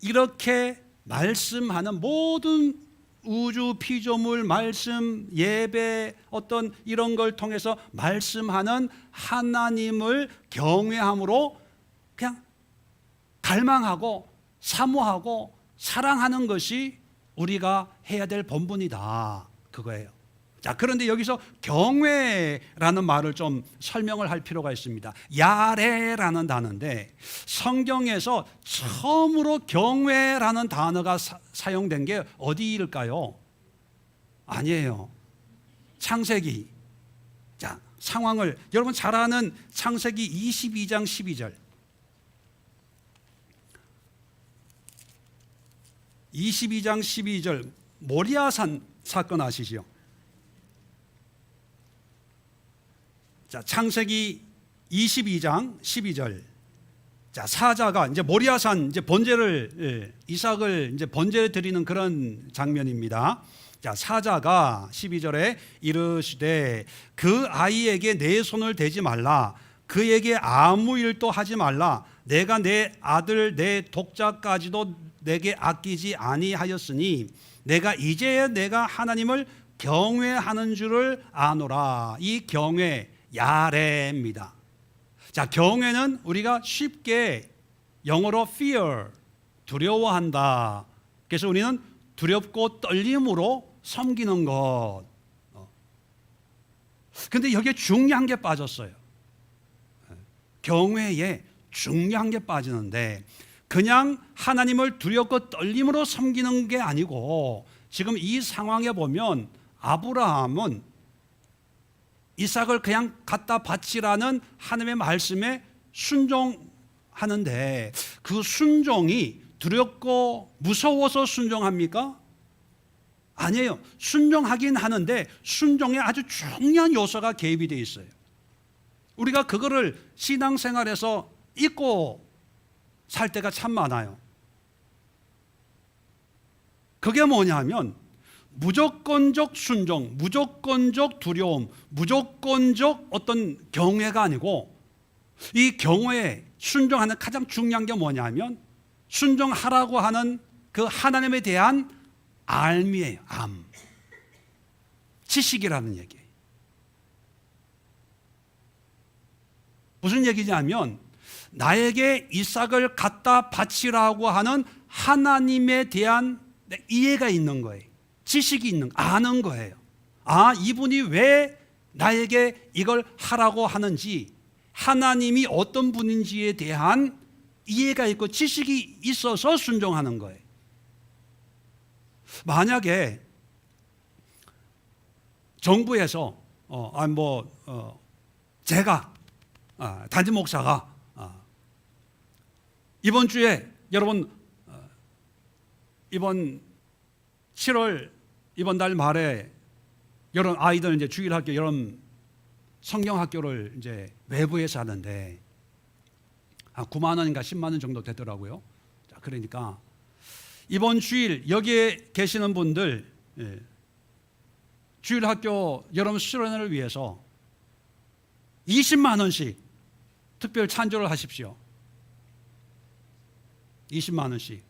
이렇게 말씀하는 모든 우주 피조물 말씀 예배 어떤 이런 걸 통해서 말씀하는 하나님을 경외함으로 그냥 갈망하고 사모하고 사랑하는 것이 우리가 해야 될 본분이다. 그거예요. 자, 그런데 여기서 경외라는 말을 좀 설명을 할 필요가 있습니다. 야레라는 단어인데 성경에서 처음으로 경외라는 단어가 사용된 게 어디일까요? 아니에요. 창세기. 자, 상황을 여러분 잘 아는 창세기 22장 12절. 22장 12절 모리아산 사건 아시죠? 자, 창세기 22장 12절 자, 사자가 이제 모리아산 이제 번제를 이삭을 이제 번제를 드리는 그런 장면입니다. 자, 사자가 12절에 이르시되 그 아이에게 내 손을 대지 말라, 그에게 아무 일도 하지 말라. 내가 내 아들 내 독자까지도 내게 아끼지 아니하였으니 내가 이제야 내가 하나님을 경외하는 줄을 아노라. 이 경외 야레입니다. 자, 경외는 우리가 쉽게 영어로 fear, 두려워한다. 그래서 우리는 두렵고 떨림으로 섬기는 것. 근데 여기에 중요한 게 빠졌어요. 경외에 중요한 게 빠지는데 그냥 하나님을 두렵고 떨림으로 섬기는 게 아니고 지금 이 상황에 보면 아브라함은 이삭을 그냥 갖다 바치라는 하나님의 말씀에 순종하는데 그 순종이 두렵고 무서워서 순종합니까? 아니에요. 순종하긴 하는데 순종에 아주 중요한 요소가 개입이 되어 있어요. 우리가 그거를 신앙생활에서 잊고 살 때가 참 많아요. 그게 뭐냐면 무조건적 순종, 무조건적 두려움, 무조건적 어떤 경외가 아니고 이 경외에 순종하는 가장 중요한 게 뭐냐면 순종하라고 하는 그 하나님에 대한 알미예요. 암. 지식이라는 얘기예요. 무슨 얘기냐면 나에게 이삭을 갖다 바치라고 하는 하나님에 대한 이해가 있는 거예요. 지식이 있는, 아는 거예요. 아, 이분이 왜 나에게 이걸 하라고 하는지, 하나님이 어떤 분인지에 대한 이해가 있고 지식이 있어서 순종하는 거예요. 만약에 정부에서 제가 단임 목사가 이번 주에 여러분 이번 7월 이번 달 말에 여러 아이들 이제 주일학교 여름 성경학교를 이제 외부에서 하는데 9만 원인가 10만 원 정도 되더라고요. 자, 그러니까 이번 주일 여기에 계시는 분들 주일학교 여름 수련회를 위해서 20만 원씩 특별 찬조를 하십시오. 20만 원씩.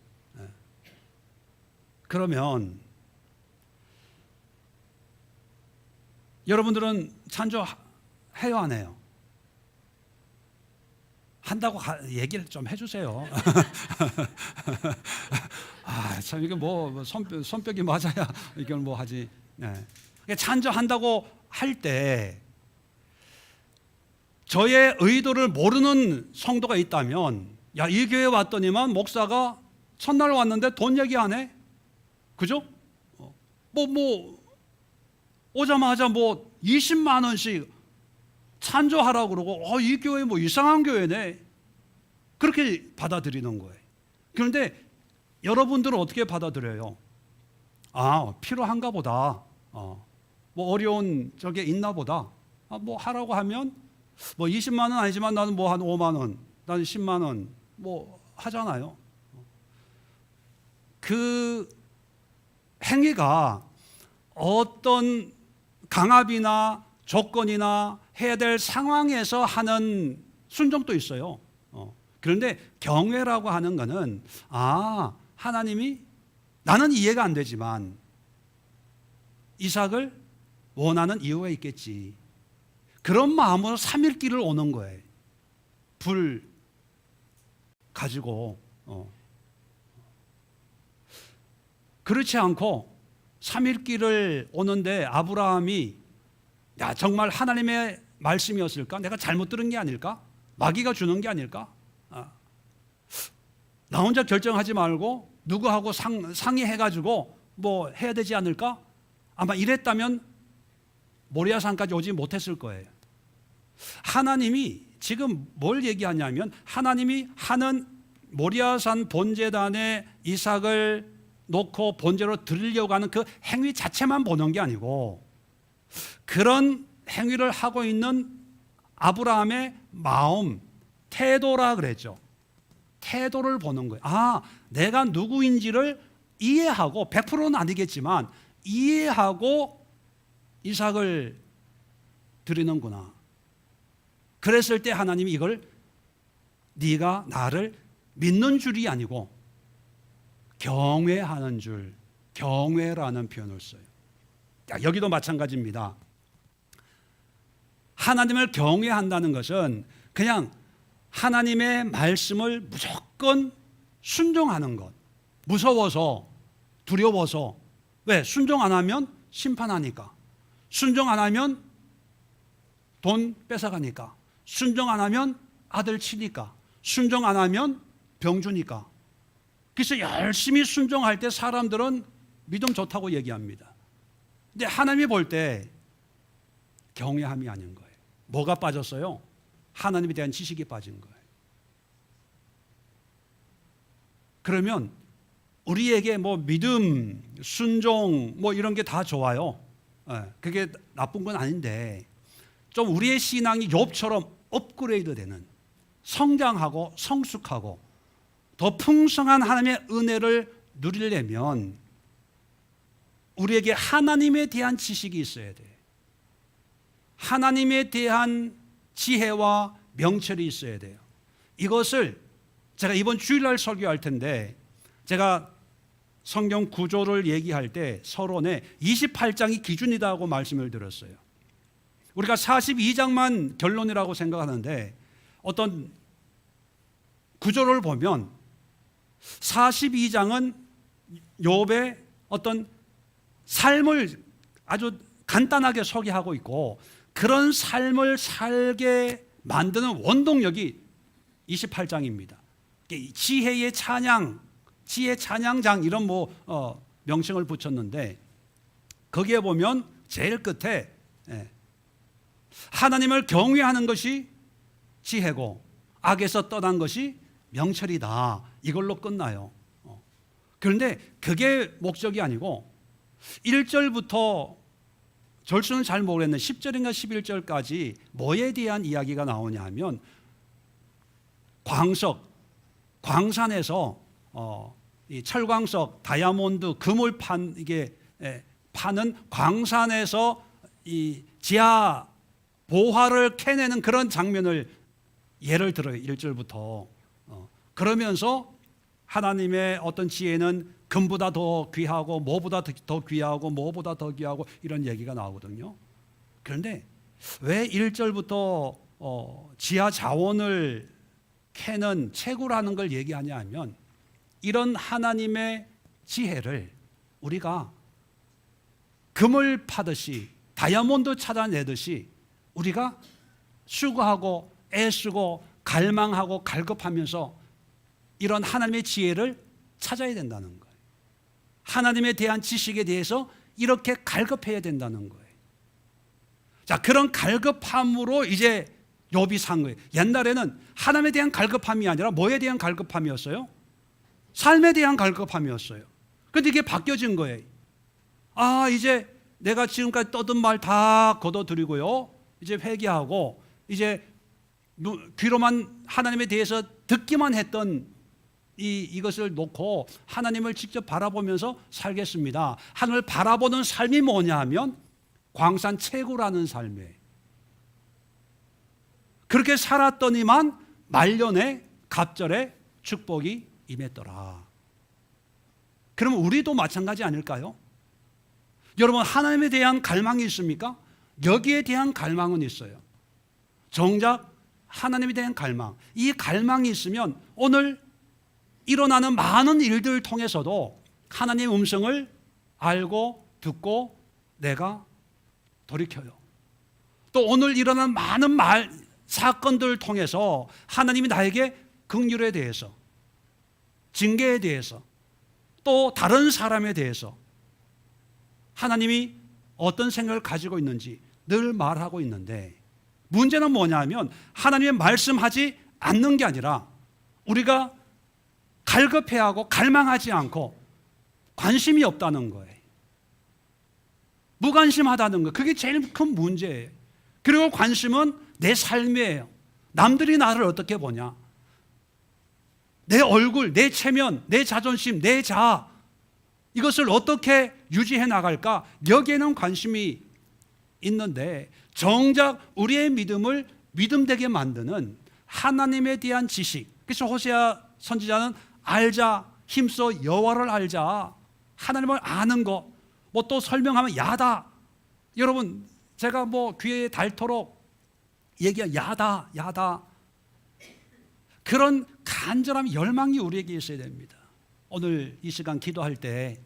그러면 여러분들은 찬조해요, 안 해요? 한다고 얘기를 좀 해주세요. 참 이게 뭐 손뼉이 맞아야 이걸 뭐 하지. 찬조한다고 할 때 저의 의도를 모르는 성도가 있다면, 야, 이 교회 왔더니만 목사가 첫날 왔는데 돈 얘기 안 해? 그죠? 오자마자 20만 원씩 찬조하라고 그러고, 이 교회 이상한 교회네. 그렇게 받아들이는 거예요. 그런데 여러분들은 어떻게 받아들여요? 필요한가 보다. 어려운 적에 있나 보다. 하라고 하면 20만 원 아니지만 나는 한 5만 원, 나는 10만 원 하잖아요. 그 행위가 어떤 강압이나 조건이나 해야 될 상황에서 하는 순종도 있어요. 그런데 경외라고 하는 것은 하나님이 나는 이해가 안 되지만 이삭을 원하는 이유가 있겠지. 그런 마음으로 3일 길을 오는 거예요. 불 가지고. 그렇지 않고 3일 길을 오는데 아브라함이 정말 하나님의 말씀이었을까? 내가 잘못 들은 게 아닐까? 마귀가 주는 게 아닐까? 나 혼자 결정하지 말고 누구하고 상의해가지고 해야 되지 않을까? 아마 이랬다면 모리아산까지 오지 못했을 거예요. 하나님이 지금 뭘 얘기하냐면 하나님이 하는 모리아산 번제단에 이삭을 놓고 번제로 드리려고 하는 그 행위 자체만 보는 게 아니고 그런 행위를 하고 있는 아브라함의 마음, 태도라 그랬죠. 태도를 보는 거예요. 아, 내가 누구인지를 이해하고 100%는 아니겠지만 이해하고 이삭을 드리는구나. 그랬을 때 하나님이 이걸 네가 나를 믿는 줄이 아니고 경외하는 줄, 경외라는 표현을 써요. 여기도 마찬가지입니다. 하나님을 경외한다는 것은 그냥 하나님의 말씀을 무조건 순종하는 것. 무서워서, 두려워서. 왜? 순종 안 하면 심판하니까. 순종 안 하면 돈 뺏어가니까. 순종 안 하면 아들 치니까. 순종 안 하면 병 주니까. 그래서 열심히 순종할 때 사람들은 믿음 좋다고 얘기합니다. 근데 하나님이 볼 때 경외함이 아닌 거예요. 뭐가 빠졌어요? 하나님에 대한 지식이 빠진 거예요. 그러면 우리에게 뭐 믿음, 순종 뭐 이런 게 다 좋아요. 그게 나쁜 건 아닌데 좀 우리의 신앙이 욥처럼 업그레이드 되는, 성장하고 성숙하고 더 풍성한 하나님의 은혜를 누리려면 우리에게 하나님에 대한 지식이 있어야 돼요. 하나님에 대한 지혜와 명철이 있어야 돼요. 이것을 제가 이번 주일날 설교할 텐데 제가 성경 구조를 얘기할 때 서론에 28장이 기준이다고 말씀을 드렸어요. 우리가 42장만 결론이라고 생각하는데 어떤 구조를 보면 42장은 욥의 어떤 삶을 아주 간단하게 소개하고 있고 그런 삶을 살게 만드는 원동력이 28장입니다. 지혜의 찬양, 지혜 찬양장 이런 명칭을 붙였는데 거기에 보면 제일 끝에 하나님을 경외하는 것이 지혜고 악에서 떠난 것이 명철이다. 이걸로 끝나요. 그런데 그게 목적이 아니고 1절부터 절수는 잘 모르겠는데 10절인가 11절까지 뭐에 대한 이야기가 나오냐 하면 광산에서 이 철광석, 다이아몬드, 금을 파는 광산에서 이 지하 보화를 캐내는 그런 장면을 예를 들어요. 1절부터. 그러면서 하나님의 어떤 지혜는 금보다 더 귀하고 뭐보다 더 귀하고 뭐보다 더 귀하고 이런 얘기가 나오거든요. 그런데 왜 1절부터 지하 자원을 캐는 채굴하는 걸 얘기하냐 하면 이런 하나님의 지혜를 우리가 금을 파듯이 다이아몬드 찾아내듯이 우리가 수고하고 애쓰고 갈망하고 갈급하면서 이런 하나님의 지혜를 찾아야 된다는 거예요. 하나님에 대한 지식에 대해서 이렇게 갈급해야 된다는 거예요. 자, 그런 갈급함으로 이제 욥이 산 거예요. 옛날에는 하나님에 대한 갈급함이 아니라 뭐에 대한 갈급함이었어요? 삶에 대한 갈급함이었어요. 그런데 이게 바뀌어진 거예요. 아, 이제 내가 지금까지 떠든 말 다 걷어들이고요. 이제 회개하고 이제 귀로만 하나님에 대해서 듣기만 했던 이것을 놓고 하나님을 직접 바라보면서 살겠습니다. 하나님을 바라보는 삶이 뭐냐 하면 광산 채굴하는 삶이에요. 그렇게 살았더니만 말년에 갑절에 축복이 임했더라. 그러면 우리도 마찬가지 아닐까요? 여러분, 하나님에 대한 갈망이 있습니까? 여기에 대한 갈망은 있어요. 정작 하나님에 대한 갈망, 이 갈망이 있으면 오늘 일어나는 많은 일들을 통해서도 하나님의 음성을 알고 듣고 내가 돌이켜요. 또 오늘 일어나는 많은 사건들을 통해서 하나님이 나에게 긍휼에 대해서, 징계에 대해서, 또 다른 사람에 대해서 하나님이 어떤 생각을 가지고 있는지 늘 말하고 있는데 문제는 뭐냐면 하나님의 말씀하지 않는 게 아니라 우리가 갈급해하고 갈망하지 않고 관심이 없다는 거예요. 무관심하다는 거, 그게 제일 큰 문제예요. 그리고 관심은 내 삶이에요. 남들이 나를 어떻게 보냐, 내 얼굴, 내 체면, 내 자존심, 내 자아, 이것을 어떻게 유지해 나갈까? 여기에는 관심이 있는데 정작 우리의 믿음을 믿음되게 만드는 하나님에 대한 지식. 그래서 호세아 선지자는 알자, 힘써 여호와를 알자, 하나님을 아는 것. 뭐 또 설명하면 야다. 여러분, 제가 뭐 귀에 닳도록 얘기한 야다. 그런 간절한 열망이 우리에게 있어야 됩니다. 오늘 이 시간 기도할 때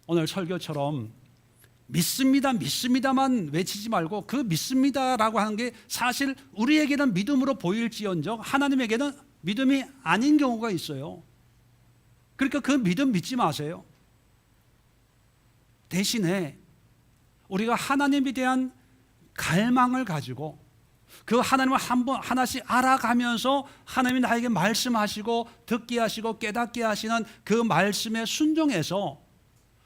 오늘 설교처럼 믿습니다만 외치지 말고 그 믿습니다라고 하는 게 사실 우리에게는 믿음으로 보일지언정 하나님에게는 믿음이 아닌 경우가 있어요. 그러니까 그 믿음 믿지 마세요. 대신에 우리가 하나님에 대한 갈망을 가지고 그 하나님을 하나씩 알아가면서 하나님이 나에게 말씀하시고 듣게 하시고 깨닫게 하시는 그 말씀에 순종해서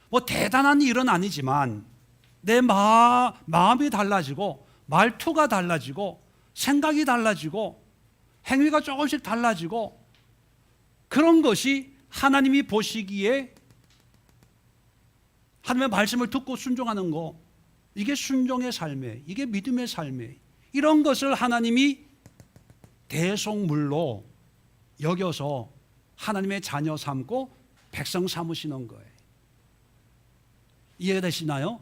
뭐 대단한 일은 아니지만 내 마음이 달라지고 말투가 달라지고 생각이 달라지고 행위가 조금씩 달라지고 그런 것이 하나님이 보시기에 하나님의 말씀을 듣고 순종하는 거, 이게 순종의 삶이에요. 이게 믿음의 삶이에요. 이런 것을 하나님이 대속물로 여겨서 하나님의 자녀 삼고 백성 삼으시는 거예요. 이해가 되시나요?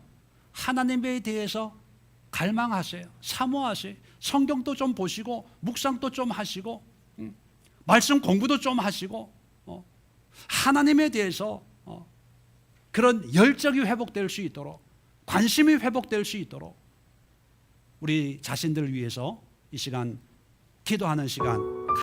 하나님에 대해서 갈망하세요. 사모하세요. 성경도 좀 보시고 묵상도 좀 하시고 말씀 공부도 좀 하시고 하나님에 대해서 그런 열정이 회복될 수 있도록, 관심이 회복될 수 있도록 우리 자신들을 위해서 이 시간 기도하는 시간